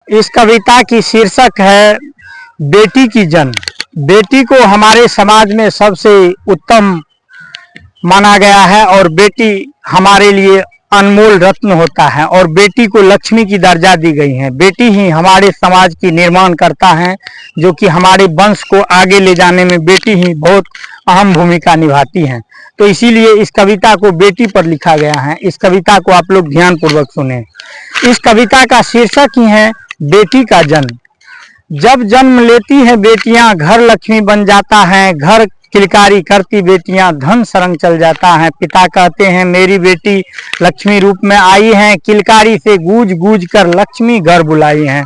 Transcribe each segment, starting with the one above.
इस कविता की शीर्षक है बेटी की जन्म। बेटी को हमारे समाज में सबसे उत्तम माना गया है और बेटी हमारे लिए अनमोल रत्न होता है और बेटी को लक्ष्मी की दर्जा दी गई है। बेटी ही हमारे समाज की निर्माण करता है, जो कि हमारे वंश को आगे ले जाने में बेटी ही बहुत अहम भूमिका निभाती है। तो इसीलिए इस कविता को बेटी पर लिखा गया है। इस कविता को आप लोग ध्यानपूर्वक सुने। इस कविता का शीर्षक ही है बेटी का जन्म। जब जन्म लेती है बेटियां, घर लक्ष्मी बन जाता है। घर किलकारी करती बेटियां, धन सरंग चल जाता है। पिता कहते हैं मेरी बेटी लक्ष्मी रूप में आई है। किलकारी से गूंज गूंज कर लक्ष्मी घर बुलाई है।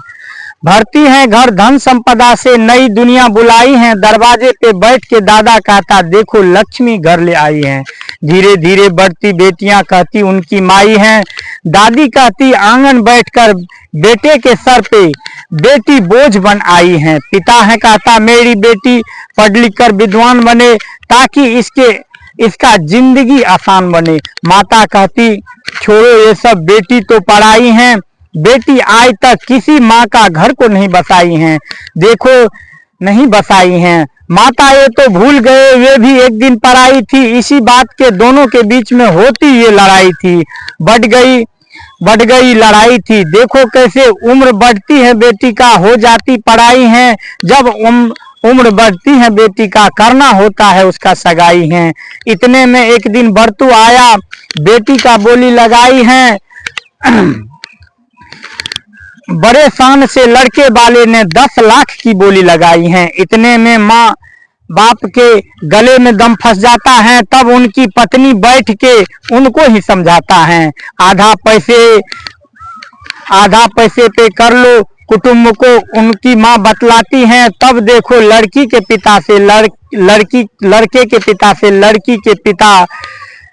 भरती है घर धन संपदा से, नई दुनिया बुलाई है। दरवाजे पे बैठ के दादा कहता देखो लक्ष्मी घर ले आई है। धीरे धीरे बढ़ती बेटियां कहती उनकी माई हैं। दादी कहती आंगन बैठकर बेटे के सर पे बेटी बोझ बन आई है। पिता है कहता मेरी बेटी पढ़ लिख कर विद्वान बने, ताकि इसका जिंदगी आसान बने। माता कहती छोड़ो ये सब, बेटी तो पढ़ाई है। बेटी आज तक किसी माँ का घर को नहीं बसाई हैं। देखो नहीं बसाई हैं। माता ये तो भूल गए, वे भी एक दिन पराई थी। इसी बात के दोनों के बीच में होती ये लड़ाई थी। बढ़ गई लड़ाई थी। देखो कैसे उम्र बढ़ती है बेटी का, हो जाती पढ़ाई है। जब उम्र बढ़ती है बेटी का, करना होता है उसका सगाई है। इतने में एक दिन बरतू आया, बेटी का बोली लगाई है। बड़े शान से लड़के वाले ने 10 लाख की बोली लगाई है। इतने में माँ बाप के गले में दम फंस जाता है। तब उनकी पत्नी बैठ के उनको ही समझाता है, आधा पैसे पे कर लो कुटुंब को, उनकी माँ बतलाती हैं। तब देखो लड़के के पिता से लड़की के पिता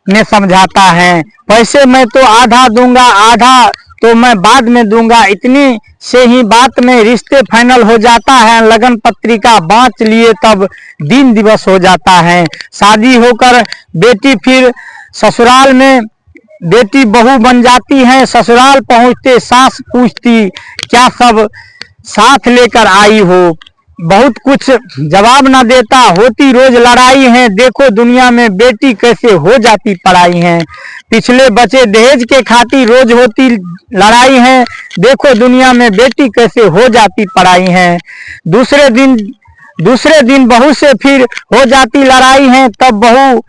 ने समझाता है, पैसे मैं तो आधा दूंगा, आधा तो मैं बाद में दूंगा। इतनी से ही बात में रिश्ते फाइनल हो जाता है। लगन पत्रिका बांट लिए तब दिन दिवस हो जाता है। शादी होकर बेटी फिर ससुराल में बेटी बहू बन जाती है। ससुराल पहुंचते सास पूछती क्या सब साथ लेकर आई हो। बहुत कुछ जवाब न देता, होती रोज लड़ाई है। देखो दुनिया में बेटी कैसे हो जाती पढ़ाई है। पिछले बचे दहेज के खातिर रोज होती लड़ाई है। देखो दुनिया में बेटी कैसे हो जाती पढ़ाई है। दूसरे दिन बहू से फिर हो जाती लड़ाई है। तब बहू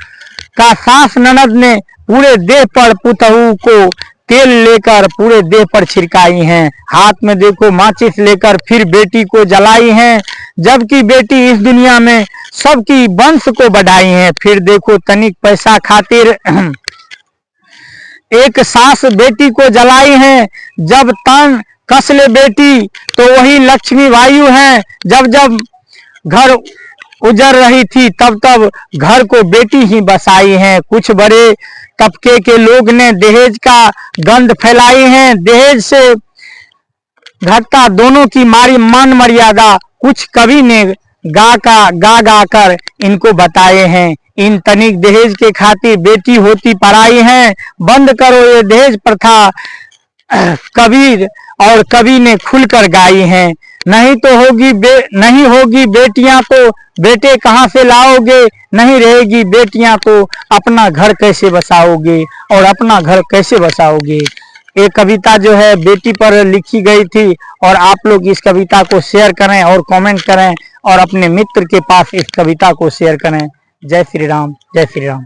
का सास ननद ने पूरे देह पर पुतहू को तेल लेकर पूरे देह पर छिड़काई हैं। हाथ में देखो माचिस लेकर फिर बेटी को जलाई हैं। जबकि बेटी इस दुनिया में सबकी वंश को बढ़ाई है। फिर देखो तनिक पैसा खातिर एक सास बेटी को जलाई है। जब तन कस ले बेटी तो वही लक्ष्मी वायु है। जब घर उजड़ रही थी तब घर को बेटी ही बसाई है। कुछ बड़े तबके के लोग ने दहेज का गंध फैलाई है। दहेज से घटता दोनों की मारी मान मर्यादा कुछ कवि ने गा कर इनको बताए हैं। इन तनिक दहेज के खातिर बेटी होती पराई है। बंद करो ये दहेज प्रथा, कबीर और कवि ने खुलकर गाई हैं। नहीं होगी बेटियां तो बेटे कहाँ से लाओगे। नहीं रहेगी बेटियां तो अपना घर कैसे बसाओगे और अपना घर कैसे बसाओगे। ये कविता जो है बेटी पर लिखी गई थी और आप लोग इस कविता को शेयर करें और कमेंट करें और अपने मित्र के पास इस कविता को शेयर करें। जय श्री राम, जय श्री राम।